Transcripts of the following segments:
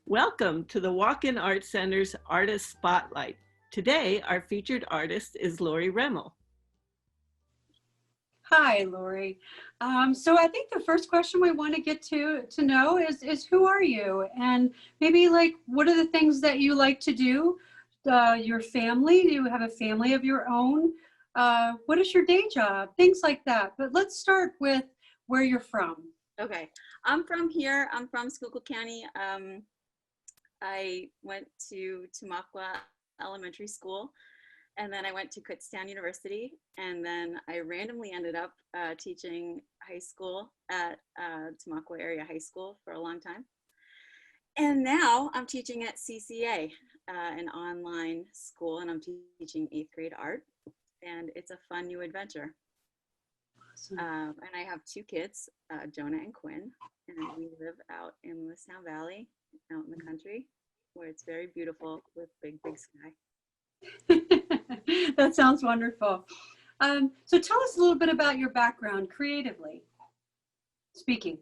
Welcome to the Walk-In Art Center's Artist Spotlight. Today, our featured artist is Lori Remmel. Hi, Lori. So I think the first question we want to get to know is who are you? And maybe like, what are the things that you like to do? Your family, do you have a family of your own? What is your day job? Things like that. But let's start with where you're from. Okay, I'm from here. I'm from Schuylkill County. I went to Tamaqua Elementary School, and then I went to Kutztown University, and then I randomly ended up teaching high school at Tamaqua Area High School for a long time. And now I'm teaching at CCA, an online school, and I'm teaching 8th grade art, and it's a fun new adventure. Awesome. And I have 2 kids, Jonah and Quinn, and we live out in Lewistown Valley, out in the country, where it's very beautiful with big, big sky. That sounds wonderful. So tell us a little bit about your background creatively speaking.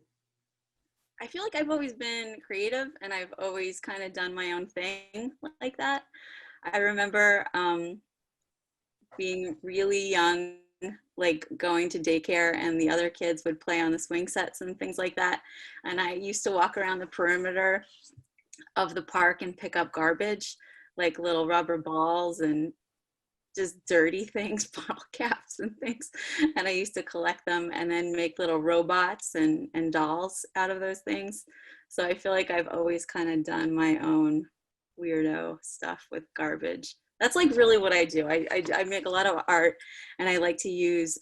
I feel like I've always been creative, and I've always kind of done my own thing like that. I remember being really young, like going to daycare, and the other kids would play on the swing sets and things like that. And I used to walk around the perimeter of the park and pick up garbage, like little rubber balls and just dirty things, bottle caps and things. And I used to collect them and then make little robots and dolls out of those things. So I feel like I've always kind of done my own weirdo stuff with garbage. That's like really what I do. I make a lot of art, and I like to use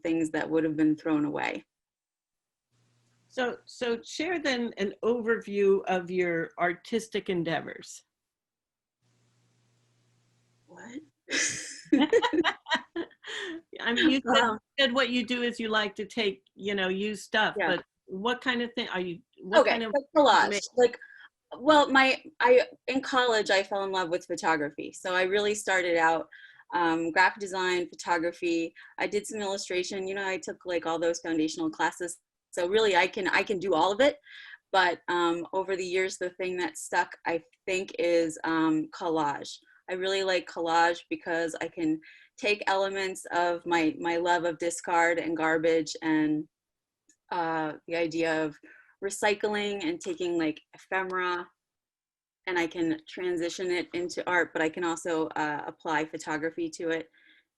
things that would have been thrown away. So share then an overview of your artistic endeavors. What? I mean, you said what you do is you like to take, use stuff, Yeah. but what kind of thing are you, what kind of collage? Like, well, in college, I fell in love with photography. So I really started out graphic design, photography. I did some illustration, I took like all those foundational classes. So really I can do all of it. But over the years, the thing that stuck, I think, is collage. I really like collage because I can take elements of my love of discard and garbage, and the idea of recycling and taking like ephemera, and I can transition it into art, but I can also apply photography to it.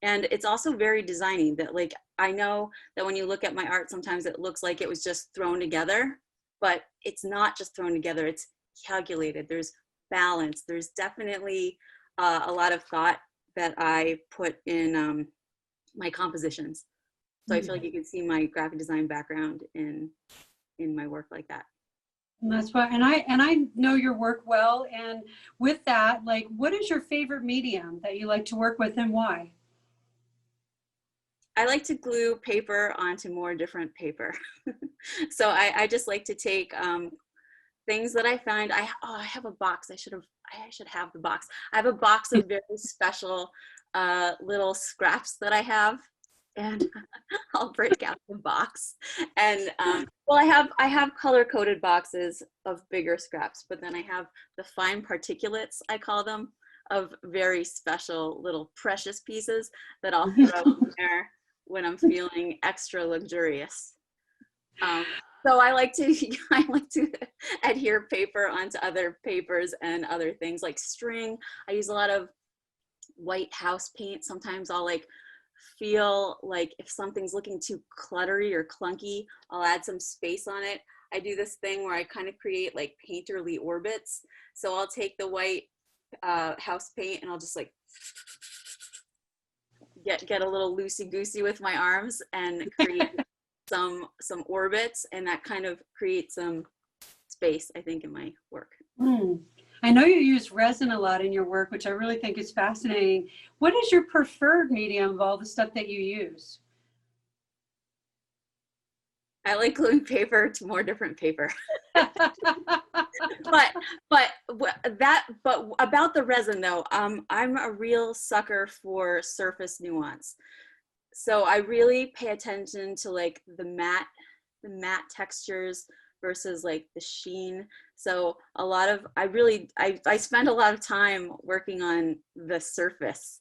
And it's also very designy, that like, I know that when you look at my art, sometimes it looks like it was just thrown together, but it's not just thrown together, it's calculated. There's balance. There's definitely a lot of thought that I put in my compositions. So I feel like you can see my graphic design background in my work like that. And that's why, and I know your work well. And with that, like, what is your favorite medium that you like to work with, and why? I like to glue paper onto more different paper. So I just like to take things that I find. I have a box. I should have the box. I have a box of very special little scraps that I have, and I'll break out the box. And well, I have color coded boxes of bigger scraps, but then I have the fine particulates, I call them, of very special little precious pieces that I'll throw in there when I'm feeling extra luxurious. So I like to adhere paper onto other papers and other things like string. I use a lot of white house paint. Sometimes I'll like feel like if something's looking too cluttery or clunky, I'll add some space on it. I do this thing where I kind of create like painterly orbits. So I'll take the white house paint and I'll just like get a little loosey-goosey with my arms and create some orbits, and that kind of creates some space, I think, in my work. I know you use resin a lot in your work, which I really think is fascinating. What is your preferred medium of all the stuff that you use? I like gluing paper to more different paper. but about the resin though, I'm a real sucker for surface nuance. So I really pay attention to like the matte textures versus like the sheen. So a lot of, I spend a lot of time working on the surface.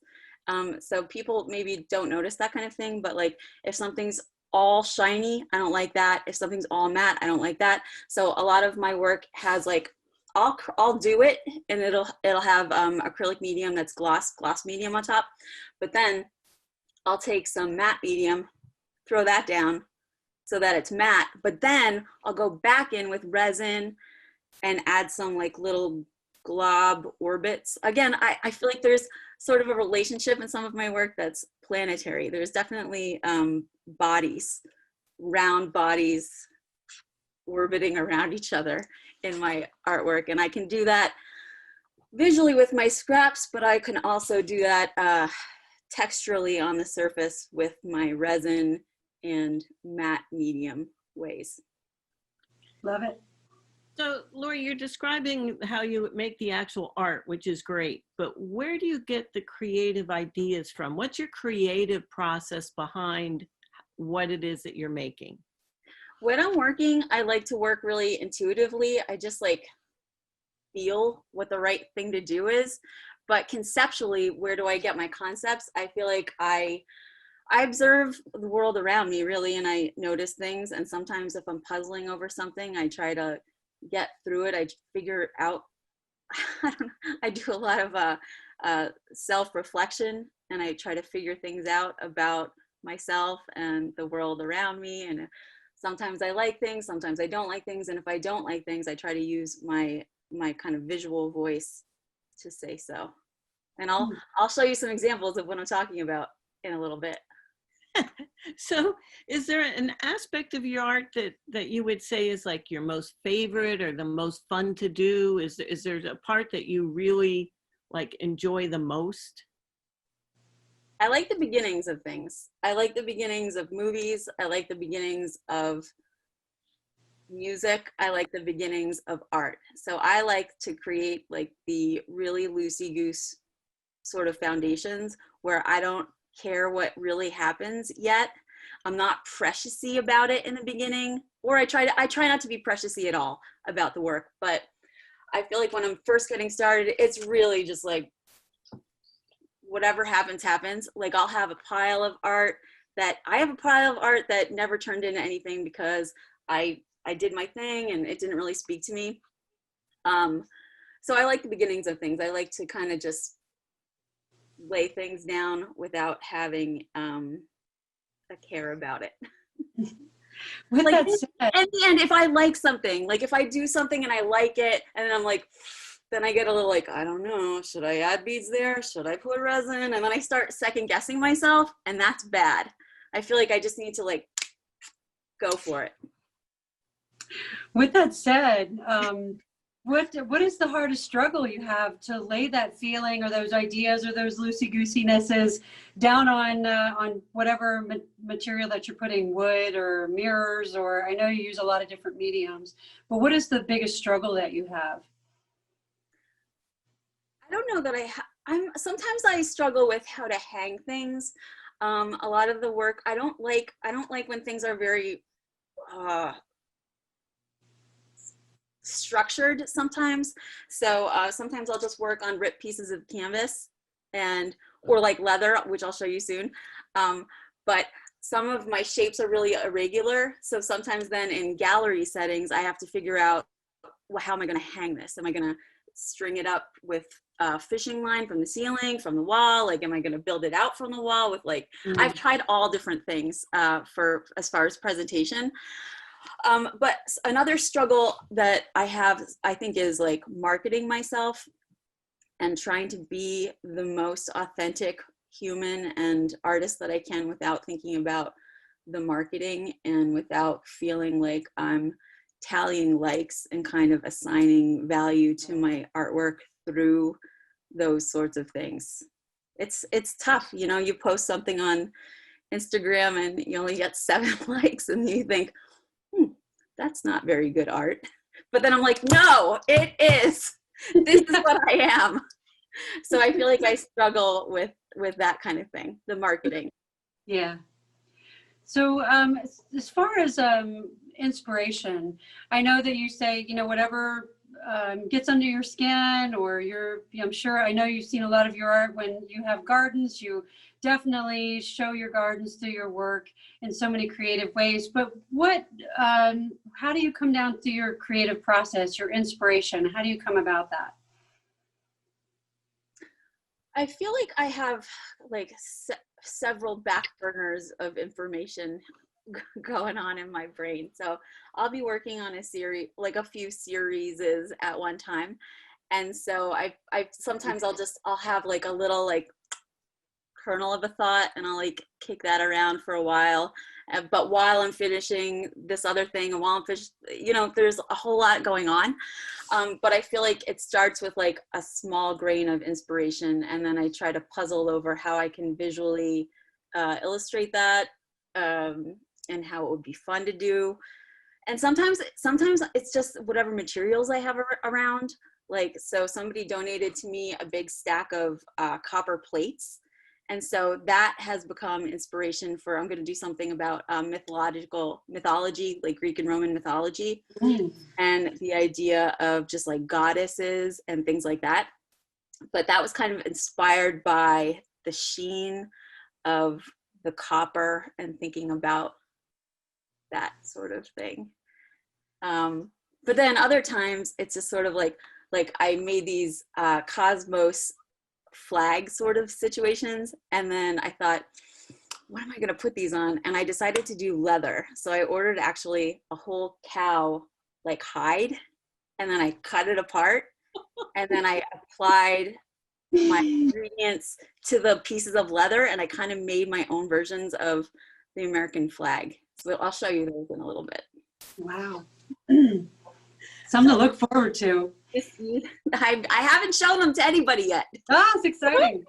So people maybe don't notice that kind of thing, but like if something's all shiny, I don't like that. If something's all matte, I don't like that. So a lot of my work has like, I'll do it and it'll have acrylic medium that's gloss medium on top, but then I'll take some matte medium, throw that down so that it's matte, but then I'll go back in with resin and add some like little glob orbits. Again, I feel like there's sort of a relationship in some of my work that's planetary. There's definitely bodies, round bodies orbiting around each other in my artwork. And I can do that visually with my scraps, but I can also do that texturally on the surface with my resin and matte medium ways. Love it. So, Lori, you're describing how you make the actual art, which is great, but where do you get the creative ideas from? What's your creative process behind what it is that you're making? When I'm working, I like to work really intuitively. I just like feel what the right thing to do is. But conceptually, where do I get my concepts? I feel like I observe the world around me really, and I notice things. And sometimes if I'm puzzling over something, I try to get through it. I figure out, I don't know, I do a lot of self-reflection, and I try to figure things out about myself and the world around me. And sometimes I like things, sometimes I don't like things. And if I don't like things, I try to use my kind of visual voice to say so. And I'll show you some examples of what I'm talking about in a little bit. So is there an aspect of your art that you would say is like your most favorite or the most fun to do? Is there a part that you really like enjoy the most? I like the beginnings of things. I like the beginnings of movies. I like the beginnings of music. I like the beginnings of art. So I like to create like the really loosey-goose sort of foundations where I don't care what really happens yet. I'm not preciousy about it in the beginning, or I try not to be preciousy at all about the work. But I feel like when I'm first getting started, it's really just like whatever happens, happens. Like I'll have a pile of art that never turned into anything because I did my thing and it didn't really speak to me. So I like the beginnings of things. I like to kind of just lay things down without having a care about it. With Like that said, at the end, if I like something, like if I do something and I like it, and then I'm like, then I get a little like, I don't know, should I add beads there? Should I put resin? And then I start second guessing myself, and that's bad. I feel like I just need to like go for it. with that said, what is the hardest struggle you have to lay that feeling or those ideas or those loosey-goosenesses down on whatever material that you're putting, wood or mirrors, or I know you use a lot of different mediums, but what is the biggest struggle that you have? I don't know that sometimes I struggle with how to hang things. A lot of the work, I don't like when things are very structured sometimes. So sometimes I'll just work on ripped pieces of canvas or like leather, which I'll show you soon. But some of my shapes are really irregular. So sometimes then in gallery settings, I have to figure out, well, how am I going to hang this? Am I going to string it up with a fishing line from the ceiling, from the wall? Like, am I going to build it out from the wall with like, I've tried all different things for as far as presentation. But another struggle that I have, I think, is like marketing myself and trying to be the most authentic human and artist that I can without thinking about the marketing and without feeling like I'm tallying likes and kind of assigning value to my artwork through those sorts of things. It's tough, you know, you post something on Instagram and you only get 7 likes and you think, that's not very good art. But then I'm like, no, it is. This is what I am. So I feel like I struggle with that kind of thing, the marketing. Yeah. So as far as inspiration, I know that you say, you know, whatever gets under your skin, or I'm sure, I know you've seen a lot of your art when you have gardens. You definitely show your gardens through your work in so many creative ways. But how do you come down to your creative process, your inspiration? How do you come about that? I feel like I have like several back burners of information going on in my brain. So I'll be working on a series, like a few series at one time. And so I sometimes I'll have like a little like kernel of a thought, and I'll like kick that around for a while. But while I'm finishing this other thing, and while I'm there's a whole lot going on. But I feel like it starts with like a small grain of inspiration, and then I try to puzzle over how I can visually illustrate that, and how it would be fun to do. And sometimes it's just whatever materials I have around. Like, so somebody donated to me a big stack of copper plates. And so that has become inspiration for, I'm going to do something about mythology, like Greek and Roman mythology, and the idea of just like goddesses and things like that. But that was kind of inspired by the sheen of the copper and thinking about that sort of thing. But then other times it's just sort of like I made these cosmos flag sort of situations, and then I thought, what am I going to put these on? And I decided to do leather. So I ordered actually a whole cow like hide, and then I cut it apart, and then I applied my ingredients to the pieces of leather, and I kind of made my own versions of the American flag. So I'll show you those in a little bit. Wow. Something to look forward to. I haven't shown them to anybody yet. Ah, it's exciting.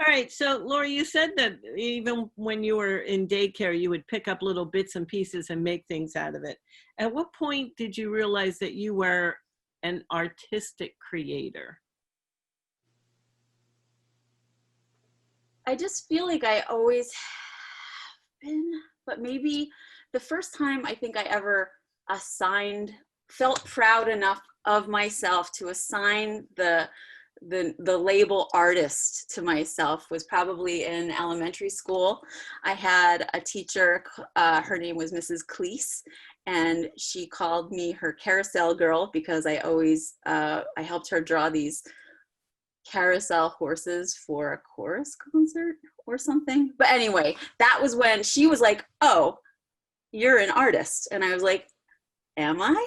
All right. So, Laura, you said that even when you were in daycare, you would pick up little bits and pieces and make things out of it. At what point did you realize that you were an artistic creator? I just feel like I always have been, but maybe the first time I think I ever felt proud enough of myself to assign the label artist to myself was probably in elementary school. I had a teacher, her name was Mrs. Cleese, and she called me her carousel girl because I always, I helped her draw these carousel horses for a chorus concert or something. But anyway, that was when she was like, oh, you're an artist. And I was like, am I?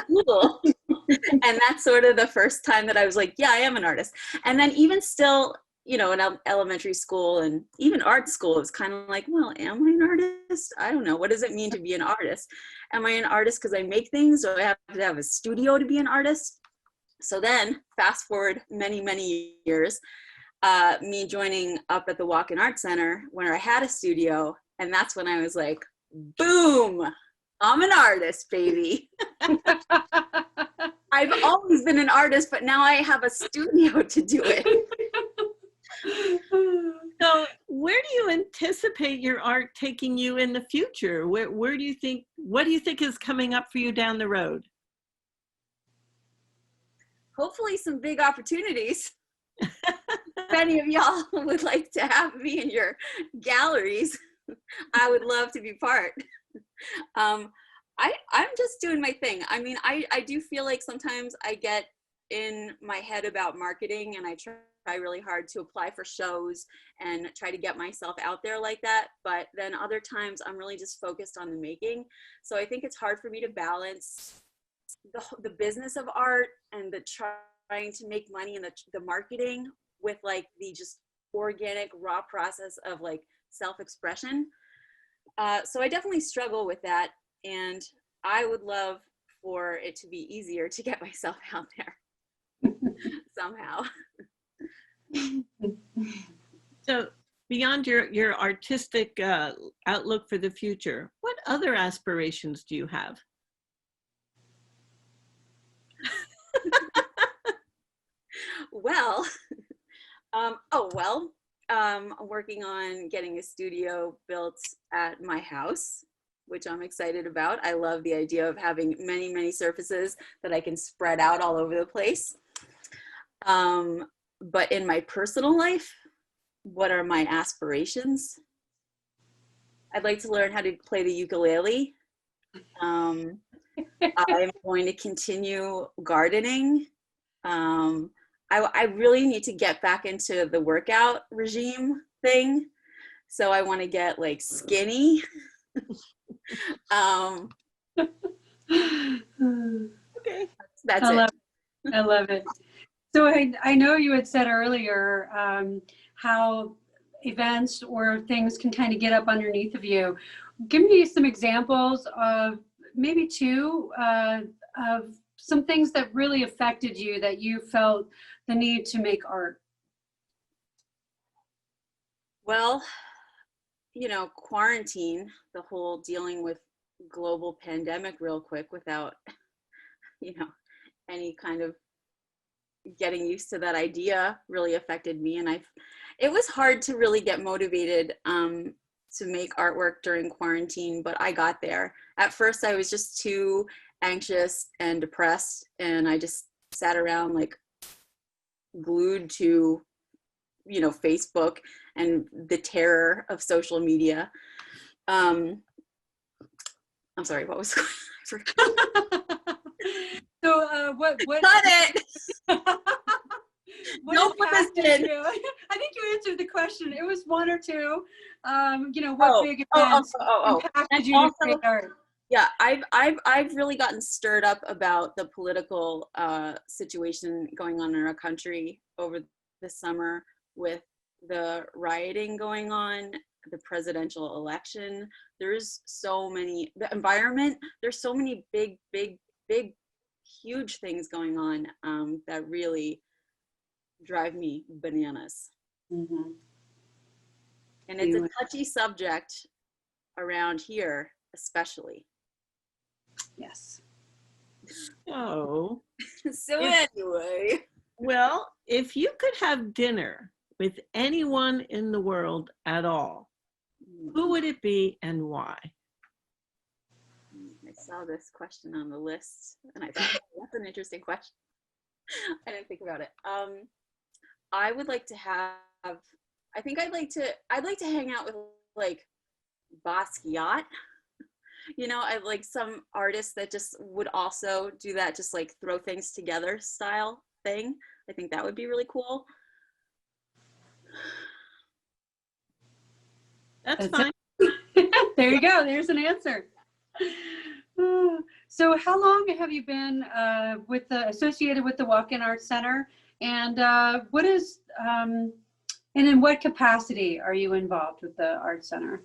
Cool. And that's sort of the first time that I was like, yeah, I am an artist. And then even still, in elementary school and even art school, it was kind of like, well, am I an artist? I don't know. What does it mean to be an artist? Am I an artist because I make things, or I have to have a studio to be an artist? So then fast forward many, many years, me joining up at the Walk-In Art Center where I had a studio. And that's when I was like, boom, I'm an artist, baby. I've always been an artist, but now I have a studio to do it. So where do you anticipate your art taking you in the future? What do you think is coming up for you down the road? Hopefully some big opportunities. If any of y'all would like to have me in your galleries, I would love to be part. I'm just doing my thing. I mean, I do feel like sometimes I get in my head about marketing, and I try really hard to apply for shows and try to get myself out there like that. But then other times I'm really just focused on the making. So I think it's hard for me to balance the business of art and the trying to make money and the marketing with like the just organic raw process of like self-expression. So I definitely struggle with that, and I would love for it to be easier to get myself out there somehow. So beyond your artistic outlook for the future, what other aspirations do you have? Well, I'm working on getting a studio built at my house. which I'm excited about. I love the idea of having many, many surfaces that I can spread out all over the place. But in my personal life, what are my aspirations? I'd like to learn how to play the ukulele. I'm going to continue gardening. I really need to get back into the workout regime thing. So I want to get like skinny. Okay, that's it. I love it. So I know you had said earlier how events or things can kind of get up underneath of you. Give me some examples of maybe two of some things that really affected you that you felt the need to make art. Well, quarantine, the whole dealing with global pandemic real quick without, any kind of getting used to that idea really affected me. And it was hard to really get motivated to make artwork during quarantine, but I got there. At first, I was just too anxious and depressed, and I just sat around like glued to, Facebook and the terror of social media. I'm sorry, what was So what Got it. what No put this impacted in. you? I think you answered the question. It was one or two. What big events impacted you to create art? Yeah, I've really gotten stirred up about the political situation going on in our country over the summer with the rioting going on, the presidential election. The environment, there's so many big, huge things going on that really drive me bananas. Mm-hmm. And it's a touchy subject around here, especially. Yes. So Anyway. Well, if you could have dinner with anyone in the world at all, who would it be and why? I saw this question on the list and I thought, that's an interesting question. I didn't think about it. I would like to have, I'd like to hang out with like Basquiat. I like some artists that just would also do that, just like throw things together style thing. I think that would be really cool. That's fine. There you go. There's an answer. So how long have you been associated with the Walk-In Art Center? And what is, and in what capacity are you involved with the Art Center?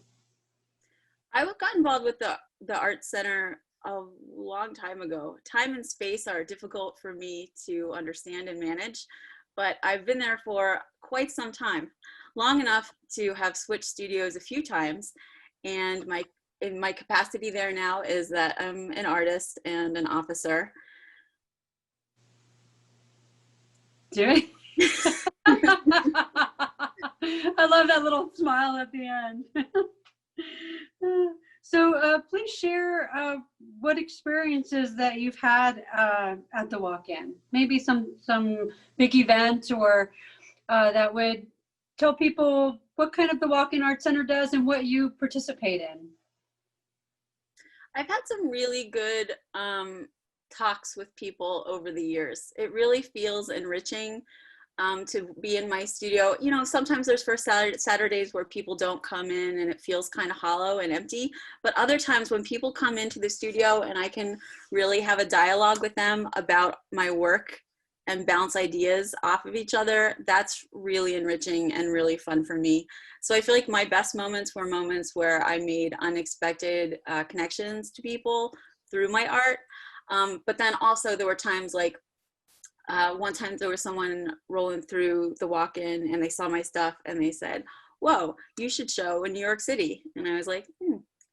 I got involved with the Art Center a long time ago. Time and space are difficult for me to understand and manage, but I've been there for quite some time, long enough to have switched studios a few times. And my capacity there now is that I'm an artist and an officer. Do it. I love that little smile at the end. So please share what experiences that you've had at the Walk-In. Maybe some big event or that would tell people what kind of the Walk-In Art Center does and what you participate in. I've had some really good talks with people over the years. It really feels enriching to be in my studio. Sometimes there's first Saturdays where people don't come in and it feels kind of hollow and empty. But other times when people come into the studio and I can really have a dialogue with them about my work and bounce ideas off of each other, that's really enriching and really fun for me. So I feel like my best moments were moments where I made unexpected connections to people through my art. But then also there were times like one time there was someone rolling through the Walk-In and they saw my stuff and they said, "Whoa, you should show in New York City." And I was like,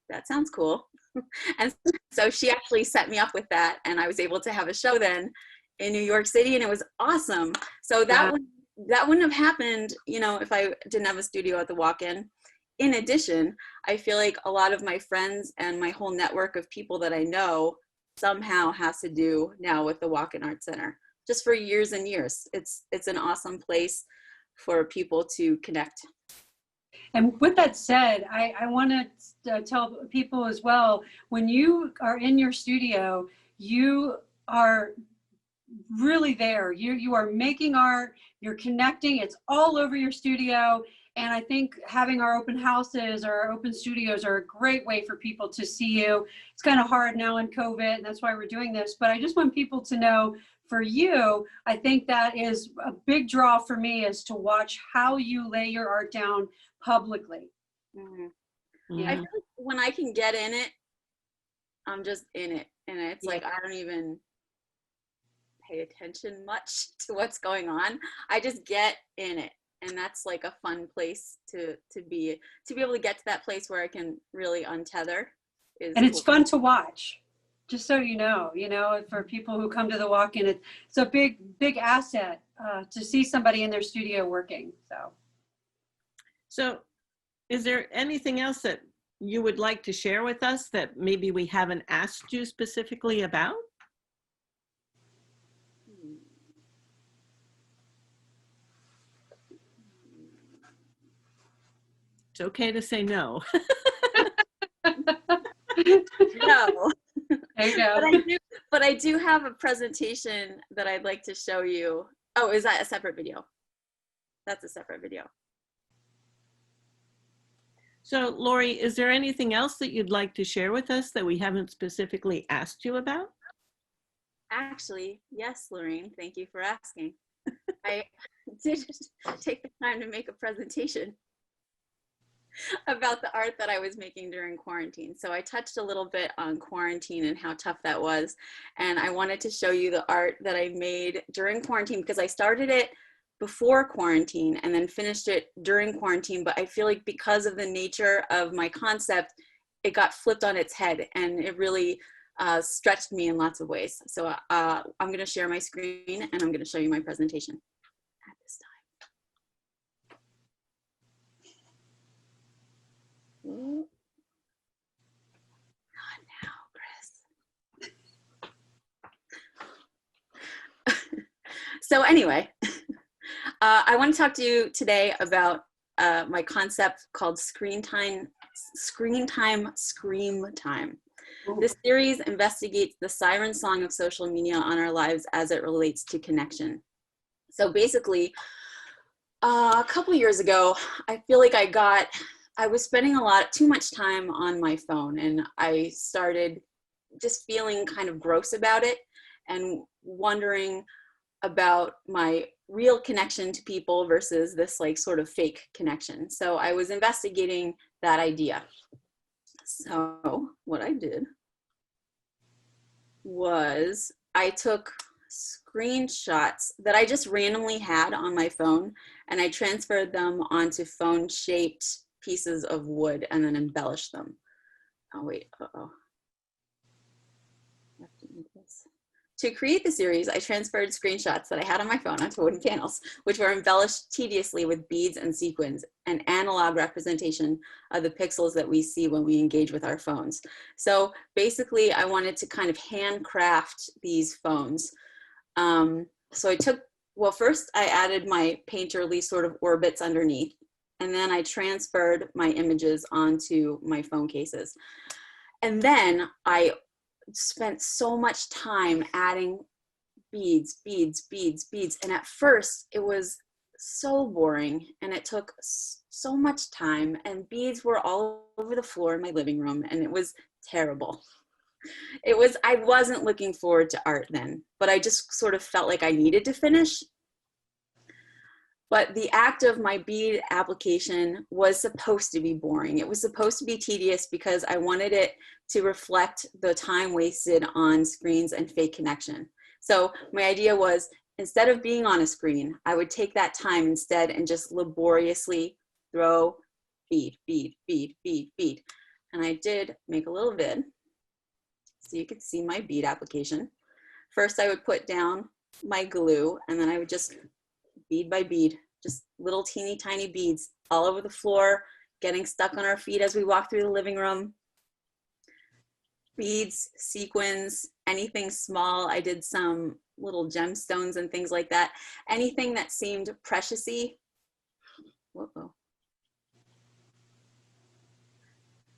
that sounds cool. And so she actually set me up with that, and I was able to have a show then in New York City, and it was awesome. So that wouldn't have happened, if I didn't have a studio at the Walk-In. in addition, I feel like a lot of my friends and my whole network of people that I know somehow has to do now with the Walk-In Art Center. Just for years and years. It's an awesome place for people to connect. And with that said, I want to tell people as well, when you are in your studio, you are really there. You are making art, you're connecting, it's all over your studio. And I think having our open houses or our open studios are a great way for people to see you. It's kind of hard now in COVID, and that's why we're doing this. But I just want people to know, for you, I think that is a big draw for me, is to watch how you lay your art down publicly. Mm-hmm. Yeah. I feel like when I can get in it, I'm just in it. And it's like, I don't even pay attention much to what's going on. I just get in it. And that's like a fun place to be able to get to that place where I can really untether. And it's fun to watch. Just so you know, for people who come to the Walk-In, it's a big asset to see somebody in their studio working. So is there anything else that you would like to share with us that maybe we haven't asked you specifically about? It's okay to say no. No. There you go. But I do have a presentation that I'd like to show you. Oh, is that a separate video? That's a separate video. So Lori, is there anything else that you'd like to share with us that we haven't specifically asked you about? Actually, yes, Lorraine, thank you for asking. I did take the time to make a presentation about the art that I was making during quarantine. So I touched a little bit on quarantine and how tough that was. And I wanted to show you the art that I made during quarantine, because I started it before quarantine and then finished it during quarantine. But I feel like because of the nature of my concept, it got flipped on its head, and it really stretched me in lots of ways. So I'm going to share my screen and I'm going to show you my presentation at this time. Not now, Chris. So anyway, I want to talk to you today about my concept called Screen Time. This series investigates the siren song of social media on our lives as it relates to connection. So basically, a couple years ago, I feel like I was spending too much time on my phone, and I started just feeling kind of gross about it and wondering about my real connection to people versus this like sort of fake connection. So I was investigating that idea. So what I did was I took screenshots that I just randomly had on my phone, and I transferred them onto phone-shaped pieces of wood and then embellished them. Oh wait, To create the series, I transferred screenshots that I had on my phone onto wooden panels, which were embellished tediously with beads and sequins, an analog representation of the pixels that we see when we engage with our phones. So basically, I wanted to kind of handcraft these phones. First I added my painterly sort of orbits underneath, and then I transferred my images onto my phone cases. And then I spent so much time adding beads. And at first it was so boring, and it took so much time, and beads were all over the floor in my living room, and it was terrible. I wasn't looking forward to art then, but I just sort of felt like I needed to finish. But the act of my bead application was supposed to be boring. It was supposed to be tedious because I wanted it to reflect the time wasted on screens and fake connection. So my idea was, instead of being on a screen, I would take that time instead and just laboriously throw bead. And I did make a little vid so you could see my bead application. First, I would put down my glue, and then I would just bead by bead, just little teeny tiny beads all over the floor, getting stuck on our feet as we walk through the living room. Beads, sequins, anything small. I did some little gemstones and things like that. Anything that seemed precious-y. Whoa.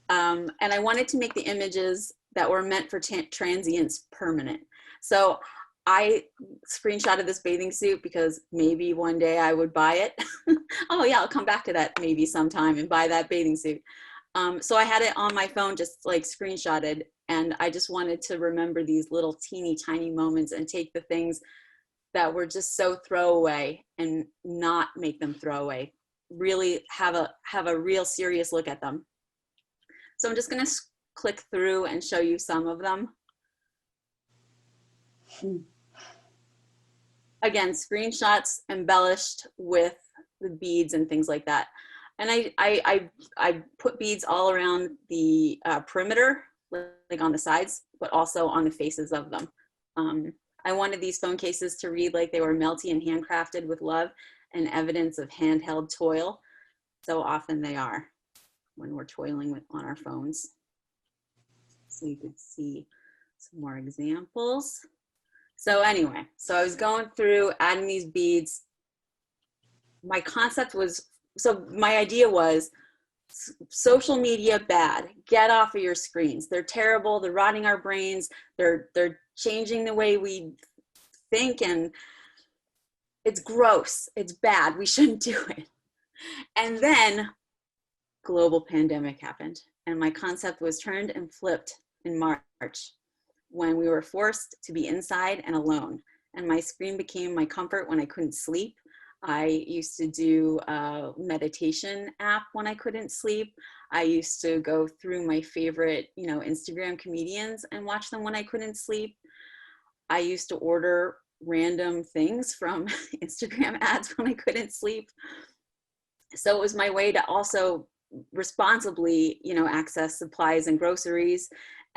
And I wanted to make the images that were meant for transients permanent. So I screenshotted this bathing suit because maybe one day I would buy it. Oh yeah, I'll come back to that maybe sometime and buy that bathing suit. So I had it on my phone, just like screenshotted, and I just wanted to remember these little teeny tiny moments and take the things that were just so throwaway and not make them throwaway. Really have a real serious look at them. So I'm just gonna click through and show you some of them. Again, screenshots embellished with the beads and things like that. And I put beads all around the perimeter, like on the sides, but also on the faces of them. I wanted these phone cases to read like they were melty and handcrafted with love and evidence of handheld toil. So often they are when we're toiling on our phones. So you could see some more examples. So anyway, so I was going through adding these beads. My concept was, so my idea was social media bad, get off of your screens. They're terrible, they're rotting our brains, they're changing the way we think, and it's gross, it's bad, we shouldn't do it. And then global pandemic happened, and my concept was turned and flipped in March when we were forced to be inside and alone. And my screen became my comfort when I couldn't sleep. I used to do a meditation app when I couldn't sleep. I used to go through my favorite, Instagram comedians and watch them when I couldn't sleep. I used to order random things from Instagram ads when I couldn't sleep. So it was my way to also responsibly, access supplies and groceries.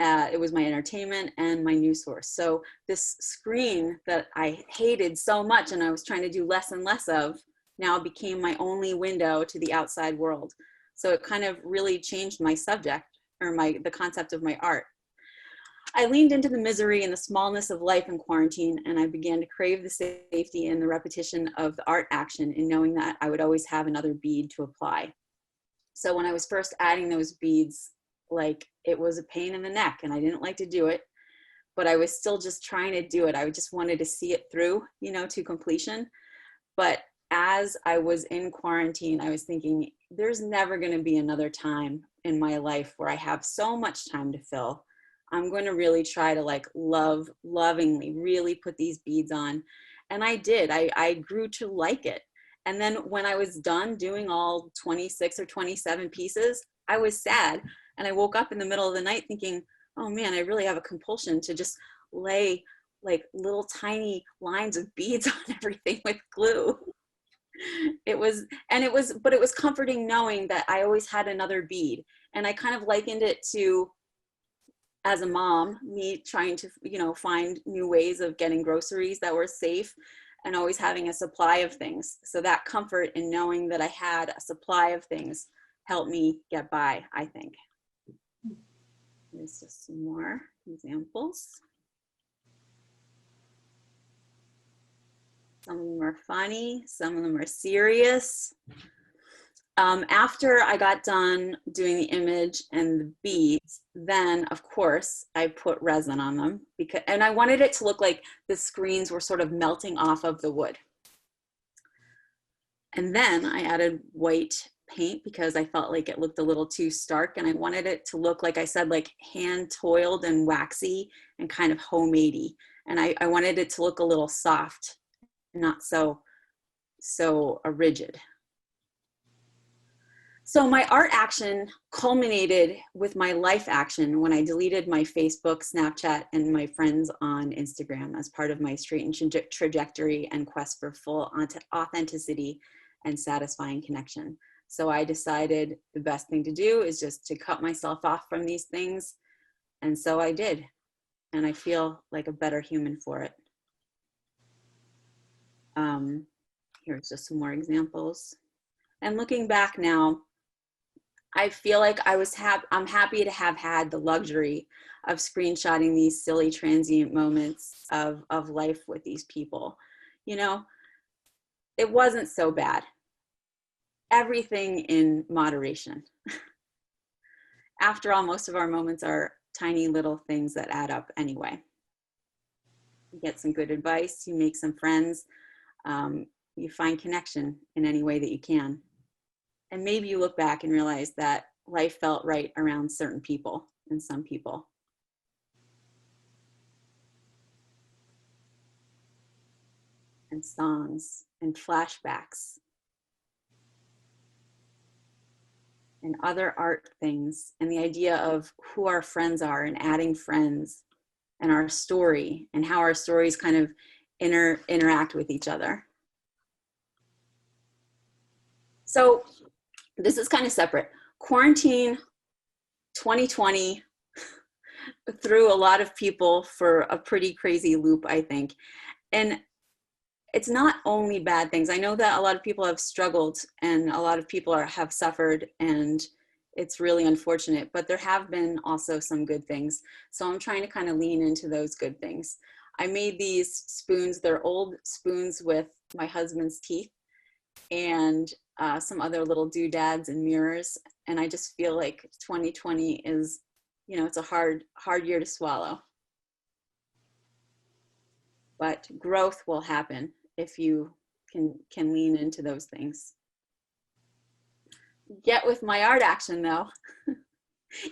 It was my entertainment and my news source. So this screen that I hated so much and I was trying to do less and less of now became my only window to the outside world. So it kind of really changed my subject, or the concept of my art. I leaned into the misery and the smallness of life in quarantine, and I began to crave the safety and the repetition of the art action in knowing that I would always have another bead to apply. So when I was first adding those beads, it was a pain in the neck and I didn't like to do it, but I was still just trying to do it. I just wanted to see it through, to completion. But as I was in quarantine, I was thinking, there's never going to be another time in my life where I have so much time to fill. I'm going to really try to lovingly really put these beads on. And I did. I grew to like it. And then when I was done doing all 26 or 27 pieces, I was sad. And I woke up in the middle of the night thinking, oh man, I really have a compulsion to just lay little tiny lines of beads on everything with glue. But it was comforting knowing that I always had another bead. And I kind of likened it to, as a mom, me trying to, find new ways of getting groceries that were safe and always having a supply of things. So that comfort in knowing that I had a supply of things helped me get by, I think. Here's just some more examples. Some of them are funny, some of them are serious. After I got done doing the image and the beads, then of course I put resin on them and I wanted it to look like the screens were sort of melting off of the wood. And then I added white paint because I felt like it looked a little too stark, and I wanted it to look, like I said, like hand toiled and waxy and kind of homemadey. And I wanted it to look a little soft, not so rigid. So my art action culminated with my life action when I deleted my Facebook, Snapchat, and my friends on Instagram as part of my straightened trajectory and quest for full authenticity and satisfying connection. So I decided the best thing to do is just to cut myself off from these things. And so I did. And I feel like a better human for it. Here's just some more examples. And looking back now, I feel like I'm happy to have had the luxury of screenshotting these silly transient moments of life with these people. You know, it wasn't so bad. Everything in moderation. After all, most of our moments are tiny little things that add up anyway. You get some good advice, you make some friends, you find connection in any way that you can. And maybe you look back and realize that life felt right around certain people and some people. And songs and flashbacks and other art things, and the idea of who our friends are and adding friends and our story and how our stories kind of interact with each other. So this is kind of separate. Quarantine 2020 threw a lot of people for a pretty crazy loop, I think. And it's not only bad things. I know that a lot of people have struggled and a lot of people have suffered, and it's really unfortunate, but there have been also some good things. So I'm trying to kind of lean into those good things. I made these spoons. They're old spoons with my husband's teeth and some other little doodads and mirrors. And I just feel like 2020 is, you know, it's a hard year to swallow. But growth will happen if you can lean into those things. Get with my art action though.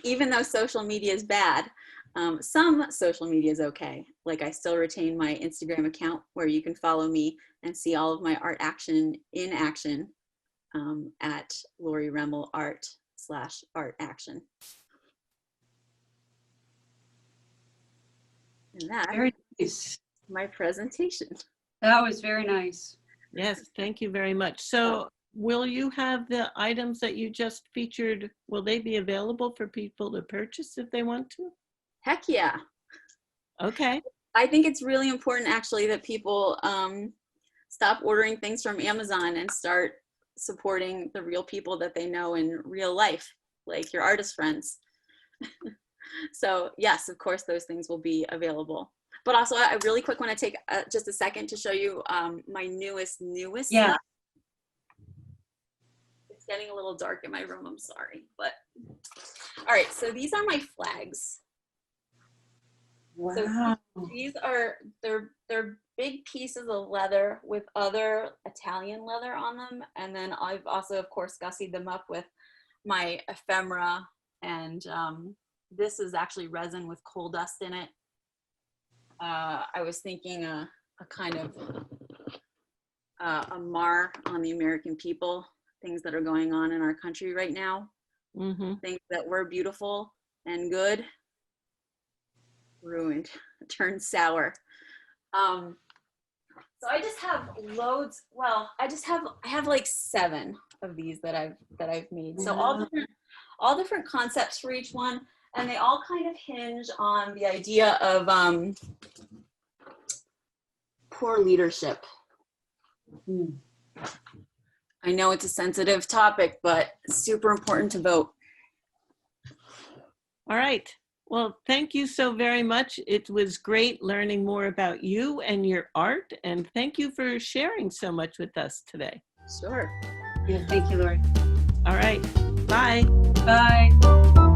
Even though social media is bad, some social media is okay. Like I still retain my Instagram account where you can follow me and see all of my art action in action at Lori Remmel art/art action. And that Very nice. my presentation. That was very nice. Yes, thank you very much. So will you have the items that you just featured, will they be available for people to purchase if they want to? Heck yeah. Okay. I think it's really important actually that people stop ordering things from Amazon and start supporting the real people that they know in real life, like your artist friends. So yes, of course, those things will be available. But also, I really quick want to take just a second to show you my newest Yeah. stuff. It's getting a little dark in my room, I'm sorry. But all right, so these are my flags. Wow. So these are, they're big pieces of leather with other Italian leather on them. And then I've also, of course, gussied them up with my ephemera. And this is actually resin with coal dust in it. I was thinking a kind of a mar on the American people, things that are going on in our country right now. Mm-hmm. Things that were beautiful and good, ruined, turned sour. So I just have loads. Well, I have like 7 of these that I've made. So all different concepts for each one, and they all kind of hinge on the idea of poor leadership. I know it's a sensitive topic, but it's super important to vote. All right. Well, thank you so very much. It was great learning more about you and your art, and thank you for sharing so much with us today. Sure. Yeah, thank you, Lori. All right. Bye. Bye.